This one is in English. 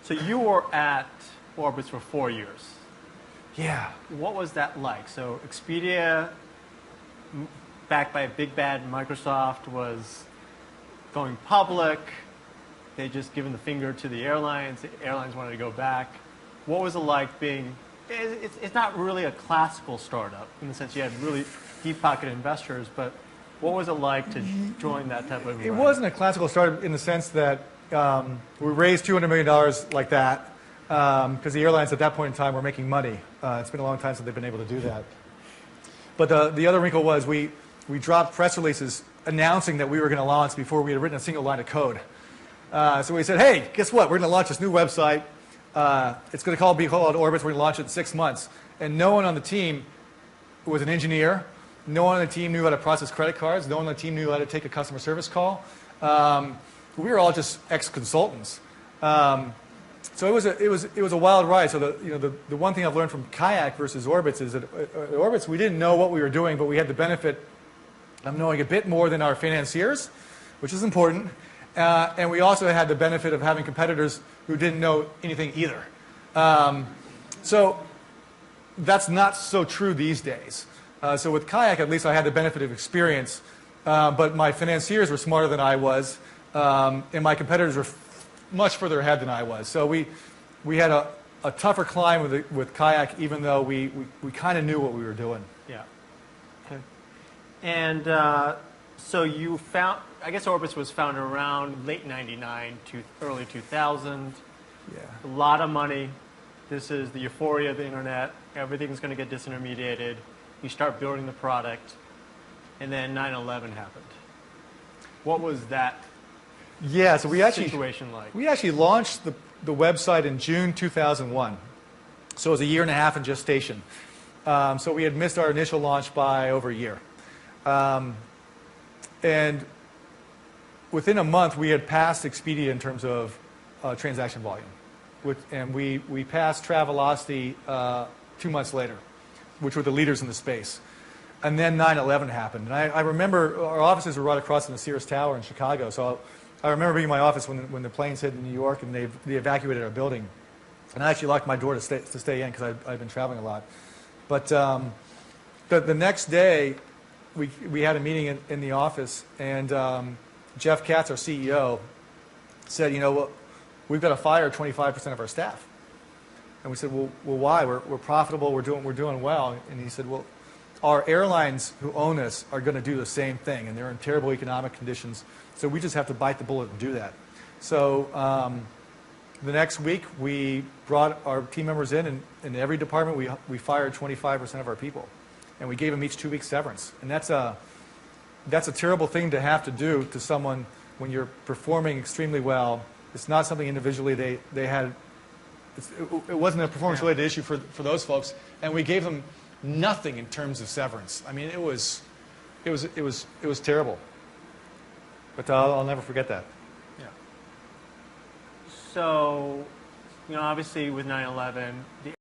So you were at Orbitz for 4 years. Yeah. What was that like? So Expedia, backed by a big bad Microsoft, was going public. They just given the finger to the airlines. The airlines wanted to go back. What was it like being? It's not really a classical startup in the sense you had really deep pocket investors, but what was it like to join that type of environment? It wasn't a classical startup in the sense that we raised $200 million like that because the airlines at that point in time were making money. It's been a long time since they've been able to do that. But the other wrinkle was we dropped press releases announcing that we were going to launch before we had written a single line of code. So we said, hey, guess what? We're going to launch this new website. It's going to be called Orbitz. We're going to launch it in 6 months. And no one on the team was an engineer. No one on the team knew how to process credit cards. No one on the team knew how to take a customer service call. We were all just ex-consultants. So it was a wild ride. So the one thing I've learned from KAYAK versus Orbitz is that at Orbitz we didn't know what we were doing, but we had the benefit of knowing a bit more than our financiers, which is important. And we also had the benefit of having competitors who didn't know anything either. So that's not so true these days. So with KAYAK, at least I had the benefit of experience, but my financiers were smarter than I was, and my competitors were much further ahead than I was. So we had a tougher climb with KAYAK, even though we kind of knew what we were doing. Yeah. Okay. And so you found, I guess Orbitz was founded around late 99 to early 2000. Yeah. A lot of money. This is the euphoria of the internet. Everything's going to get disintermediated. You start building the product, and then 9/11 happened. What was that so situation like? We actually launched the website in June 2001. So it was a year and a half in gestation. So we had missed our initial launch by over a year. And within a month, we had passed Expedia in terms of transaction volume. And we passed Travelocity 2 months later, which were the leaders in the space. And then 9/11 happened. And I remember our offices were right across from the Sears Tower in Chicago. So I remember being in my office when the planes hit in New York and they evacuated our building. And I actually locked my door to stay in because I'd been traveling a lot. But the next day, we had a meeting in the office, and Jeff Katz, our CEO, said, we've got to fire 25% of our staff. And we said, well, why? We're profitable. We're doing well. And he said, well, our airlines who own us are going to do the same thing, and they're in terrible economic conditions. So we just have to bite the bullet and do that. So the next week, we brought our team members in every department, we fired 25% of our people. And we gave them each 2 weeks severance. And that's a terrible thing to have to do to someone when you're performing extremely well. It's not something individually they had. It wasn't a performance-related issue for those folks. And we gave them nothing in terms of severance. I mean, it was terrible. But I'll never forget that. Yeah. So, obviously with 9/11, the